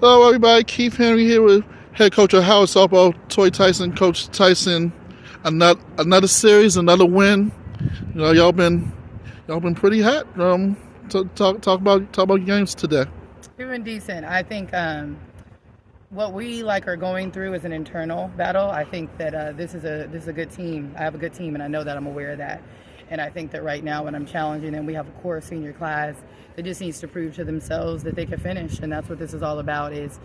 Hello, everybody. Keith Henry here with head coach of Howard Softball, Tori Tyson. Coach Tyson, another series, another win. You know, y'all been pretty hot. Talk about your games today. We've been decent. I think what we are going through is an internal battle. I think that this is a good team. I have a good team, and I know that I'm aware of that. And I think that right now when I'm challenging them, we have a core senior class that just needs to prove to themselves that they can finish. And that's what this is all about is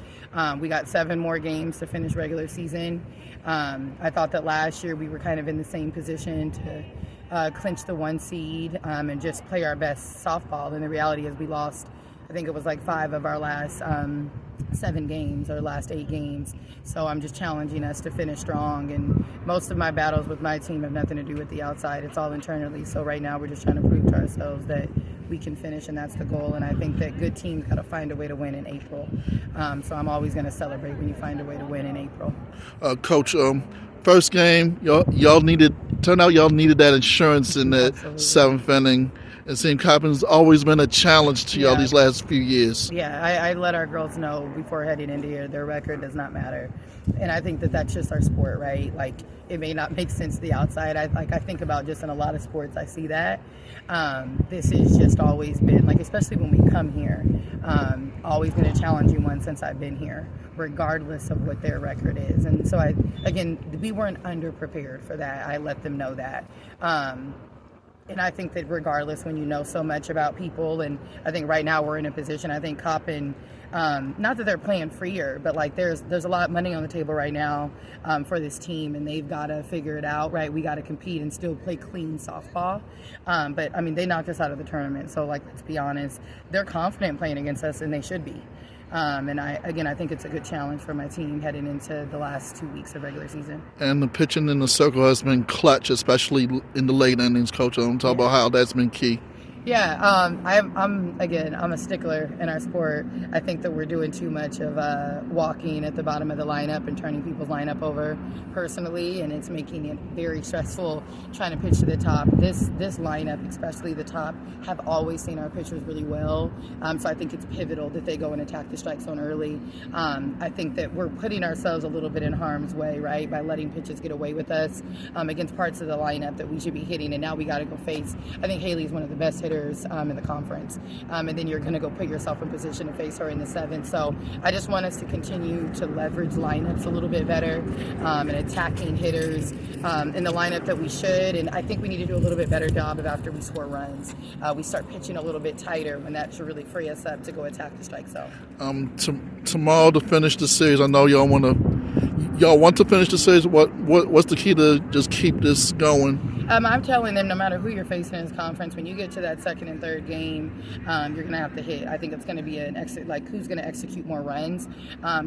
we got 7 more games to finish regular season. I thought that last year we were kind of in the same position to clinch the 1 seed and just play our best softball. And the reality is we lost, I think it was 5 of our last 7 games or last 8 games. So I'm just challenging us to finish strong, and most of my battles with my team have nothing to do with the outside. It's all internally. So right now we're just trying to prove to ourselves that we can finish, and that's the goal. And I think that good teams got to find a way to win in April. So I'm always going to celebrate when you find a way to win in April. Coach, first game, y'all needed that insurance in that Absolutely. 7th inning. It seemed Coppin's always been a challenge to y'all these last few years. Yeah, I let our girls know before heading into here their record does not matter. And I think that that's just our sport, right? It may not make sense to the outside. I think about just in a lot of sports, I see that. This has just always been, especially when we come here, always been a challenging one since I've been here, regardless of what their record is. And so, we weren't underprepared for that. I let them know that. And I think that regardless, when you know so much about people, and I think right now we're in a position, I think Coppin, not that they're playing freer, but there's a lot of money on the table right now for this team, and they've got to figure it out, right? We got to compete and still play clean softball. But they knocked us out of the tournament, so let's be honest, they're confident playing against us, and they should be. And I think it's a good challenge for my team heading into the last 2 weeks of regular season. And the pitching in the circle has been clutch, especially in the late innings, Coach. I'm talking about how that's been key. Yeah, I'm a stickler in our sport. I think that we're doing too much of walking at the bottom of the lineup and turning people's lineup over personally, and it's making it very stressful trying to pitch to the top. This lineup, especially the top, have always seen our pitchers really well. So I think it's pivotal that they go and attack the strike zone early. I think that we're putting ourselves a little bit in harm's way, right, by letting pitches get away with us against parts of the lineup that we should be hitting, and now we got to go face. I think Haley's one of the best hitters in the conference, and then you're going to go put yourself in position to face her in the 7th. So I just want us to continue to leverage lineups a little bit better and attacking hitters in the lineup that we should. And I think we need to do a little bit better job of after we score runs, we start pitching a little bit tighter when that should really free us up to go attack the strike zone. Tomorrow to finish the series, I know y'all want to finish the series. What's the key to just keep this going? I'm telling them no matter who you're facing in this conference, when you get to that 2nd and 3rd game, you're going to have to hit. I think it's going to be who's going to execute more runs.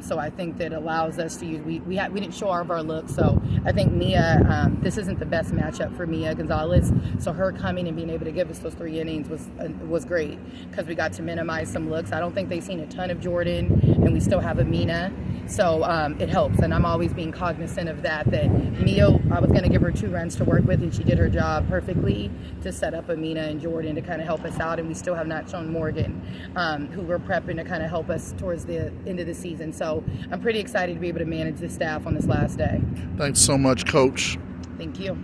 So I think that allows us to use. We didn't show all of our looks, so I think Mia. This isn't the best matchup for Mia Gonzalez. So her coming and being able to give us those 3 innings was great because we got to minimize some looks. I don't think they've seen a ton of Jordan, and we still have Amina. So it helps, and I'm always being cognizant of that Mia, I was going to give her 2 runs to work with, and she did her job perfectly to set up Amina and Jordan to kind of help us out, and we still have not shown Morgan, who we're prepping to kind of help us towards the end of the season. So I'm pretty excited to be able to manage the staff on this last day. Thanks so much, Coach. Thank you.